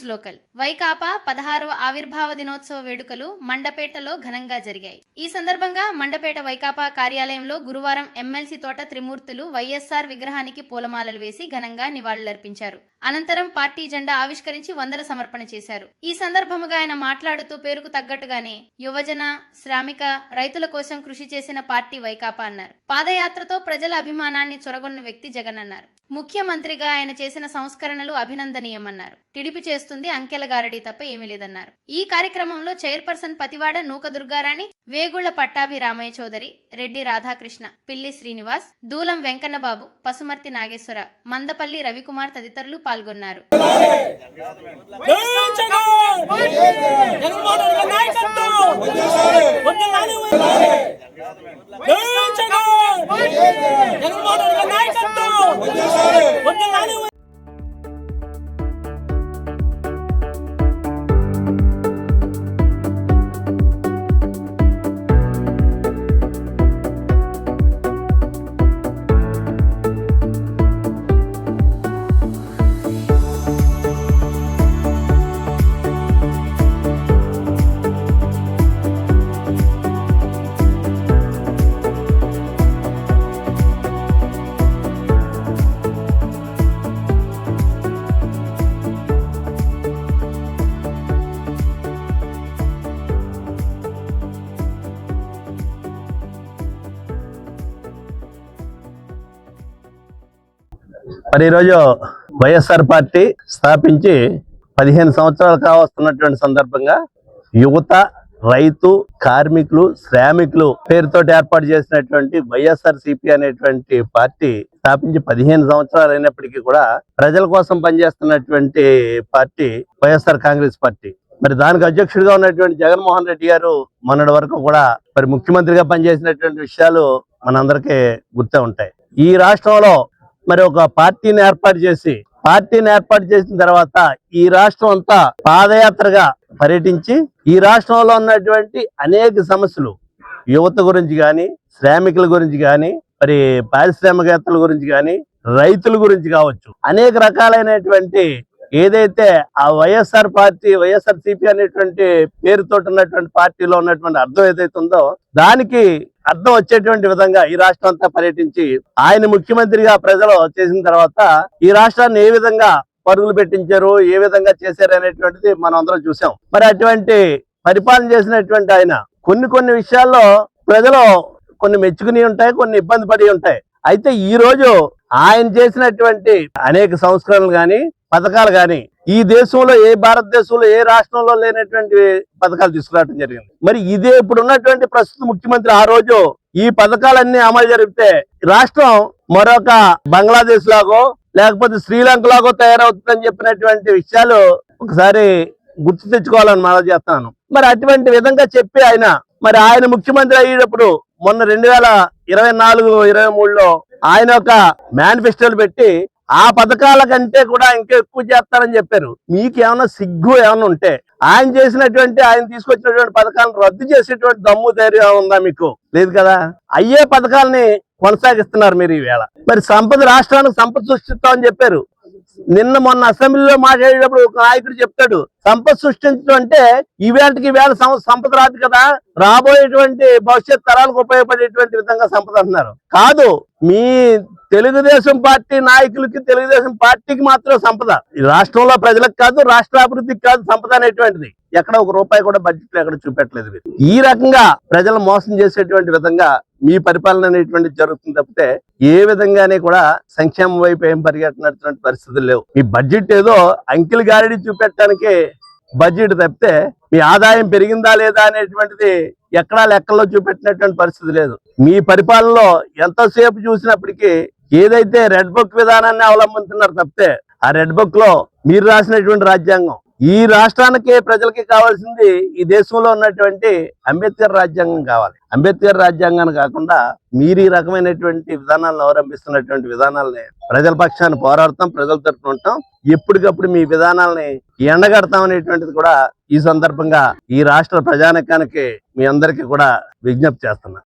News local. Vaikapa 16వ ఆవిర్భావ దినోత్సవ వేడుకలు మండపేటలో ఘనంగా జరిగాయి. ఈ సందర్భంగా మండపేట వైకాపా కార్యాలయంలో గురువారం ఎమ్మెల్సీ తోట త్రిమూర్తులు వైఎస్ఆర్ విగ్రహానికి పూలమాలలు వేసి ఘనంగా నివాళులర్పించారు. అనంతరం పార్టీ జెండా ఆవిష్కరించి వందన సమర్పణ చేశారు. ఈ సందర్భంగా ఆయన మాట్లాడుతూ పేరుకు తగ్గట్టుగానే యువజన, శ్రామిక, రైతుల కోసం కృషి చేసిన పార్టీ వైకాపా అన్నారు. పాదయాత్రతో ప్రజల అభిమానాన్ని చొరగొన్న వ్యక్తి జగన్ అన్నారు. ముఖ్యమంత్రిగా ఆయన చేసిన సంస్కరణలు అభినందనీయమన్నారు. టిడిపి చేస్తుంది అంకెల గారడీ తప్ప ఏమీ లేదన్నారు. ఈ కార్యక్రమంలో చైర్పర్సన్ పతివాడ నూక దుర్గారాణి, వేగుళ్ల పట్టాభి రామయ్య చౌదరి, రెడ్డి రాధాకృష్ణ, పిల్లి శ్రీనివాస్, దూలం వెంకన్నబాబు, పసుమర్తి నాగేశ్వర, మందపల్లి రవికుమార్ తదితరులు పాల్గొన్నారు. మరి ఈరోజు వైఎస్ఆర్ పార్టీ స్థాపించి 15 సంవత్సరాలు కావస్తున్నటువంటి సందర్భంగా యువత, రైతు, కార్మికులు, శ్రామికులు పేరుతోటి ఏర్పాటు చేసినటువంటి వైఎస్ఆర్సీపీ అనేటువంటి పార్టీ స్థాపించి 15 సంవత్సరాలు అయినప్పటికీ కూడా ప్రజల కోసం పనిచేస్తున్నటువంటి పార్టీ వైఎస్ఆర్ కాంగ్రెస్ పార్టీ. మరి దానికి అధ్యక్షుడిగా ఉన్నటువంటి జగన్మోహన్ రెడ్డి గారు మొన్నటి వరకు కూడా మరి ముఖ్యమంత్రిగా పనిచేసినటువంటి విషయాలు మనందరికీ గుర్తే ఉంటాయి. ఈ రాష్ట్రంలో మరి ఒక పార్టీని ఏర్పాటు చేసిన తర్వాత ఈ రాష్ట్రం అంతా పాదయాత్రగా పర్యటించి ఈ రాష్ట్రంలో ఉన్నటువంటి అనేక సమస్యలు, యువత గురించి కానీ, శ్రామికుల గురించి కానీ, మరి పారిశ్రామికవేత్తల గురించి కానీ, రైతుల గురించి కావచ్చు, అనేక రకాలైనటువంటి ఏదైతే ఆ వైఎస్ఆర్సీపీ అనేటువంటి పేరుతో ఉన్నటువంటి పార్టీలో ఉన్నటువంటి అర్థం ఏదైతే ఉందో దానికి అర్థం వచ్చేటువంటి విధంగా ఈ రాష్ట్రం అంతా పర్యటించి ఆయన ముఖ్యమంత్రిగా ప్రజలు చేసిన తర్వాత ఈ రాష్ట్రాన్ని ఏ విధంగా పరుగులు పెట్టించారు, ఏ విధంగా చేశారు అనేటువంటిది మనం అందరం చూసాం. మరి అటువంటి పరిపాలన చేసినటువంటి ఆయన కొన్ని విషయాల్లో ప్రజలు కొన్ని మెచ్చుకుని ఉంటాయి, కొన్ని ఇబ్బంది పడి ఉంటాయి. అయితే ఈ రోజు ఆయన చేసినటువంటి అనేక సంస్కరణలు కానీ, పథకాలు కానీ ఈ దేశంలో భారతదేశంలో ఏ రాష్ట్రంలో లేనటువంటి పథకాలు తీసుకురావడం జరిగింది. మరి ఇదే ఇప్పుడు ఉన్నటువంటి ప్రస్తుత ముఖ్యమంత్రి ఆ రోజు ఈ పథకాలన్నీ అమలు జరిపితే రాష్ట్రం మరొక బంగ్లాదేశ్ లాగో లేకపోతే శ్రీలంక లాగో తయారవుతుందని చెప్పినటువంటి విషయాలు ఒకసారి గుర్తు తెచ్చుకోవాలని మనం చేస్తున్నాను. మరి అటువంటి విధంగా చెప్పి ఆయన ముఖ్యమంత్రి అయ్యేటప్పుడు మొన్న 2024-23లో ఆయన ఒక మేనిఫెస్టోలు పెట్టి ఆ పథకాల కంటే కూడా ఇంకా ఎక్కువ చేస్తారని చెప్పారు. మీకేమన్నా సిగ్గు ఏమన్నా ఉంటే ఆయన తీసుకొచ్చినటువంటి పథకాలను రద్దు చేసేటువంటి దమ్ము ధైర్యం ఉందా? మీకు లేదు కదా. అయ్యే పథకాలని కొనసాగిస్తున్నారు మీరు ఈవేళ. మరి రాష్ట్రానికి సంపద సృష్టిస్తామని చెప్పారు. మొన్న అసెంబ్లీలో మాట్లాడేటప్పుడు ఒక నాయకుడు చెప్తాడు, సంపద సృష్టించడం అంటే ఈవేళ సంపద రాదు కదా, రాబోయేటువంటి భవిష్యత్ తరాలకు ఉపయోగపడేటువంటి విధంగా సంపద అంటున్నారు. కాదు, మీ తెలుగుదేశం పార్టీ నాయకులకి, తెలుగుదేశం పార్టీకి మాత్రం సంపద. ఈ రాష్ట్రంలో ప్రజలకు కాదు, రాష్ట్ర అభివృద్ధికి కాదు సంపద అనేటువంటిది. ఎక్కడ ఒక రూపాయి కూడా బడ్జెట్ లో ఎక్కడ చూపెట్టలేదు. ఈ రకంగా ప్రజలు మోసం చేసేటువంటి విధంగా మీ పరిపాలన అనేటువంటిది జరుగుతుంది తప్పితే ఏ విధంగానే కూడా సంక్షేమం వైపు ఏం పరిగెట్టినటువంటి పరిస్థితులు లేవు. మీ బడ్జెట్ ఏదో అంకెల గారడీ చూపెట్టడానికి బడ్జెట్ తప్పితే మీ ఆదాయం పెరిగిందా లేదా అనేటువంటిది ఎక్కడా లెక్కల్లో చూపెట్టినటువంటి పరిస్థితి లేదు. మీ పరిపాలనలో ఎంతసేపు చూసినప్పటికీ ఏదైతే రెడ్ బుక్ విధానాన్ని అవలంబిస్తున్నారు తప్పితే ఆ రెడ్ బుక్ లో మీరు రాసినటువంటి రాజ్యాంగం, ఈ రాష్ట్రానికి ప్రజలకి కావాల్సింది ఈ దేశంలో ఉన్నటువంటి అంబేద్కర్ రాజ్యాంగం కావాలి. అంబేద్కర్ రాజ్యాంగాన్ని కాకుండా మీరు ఈ రకమైనటువంటి విధానాలను అవలంబిస్తున్నటువంటి విధానాలని ప్రజల పక్షాన్ని పోరాడతాం, ప్రజల తరఫున ఉంటాం, ఎప్పటికప్పుడు మీ విధానాలని ఎండగడతాం అనేటువంటిది కూడా ఈ సందర్భంగా ఈ రాష్ట్ర ప్రజానికానికి మీ అందరికీ కూడా విజ్ఞప్తి చేస్తున్నా.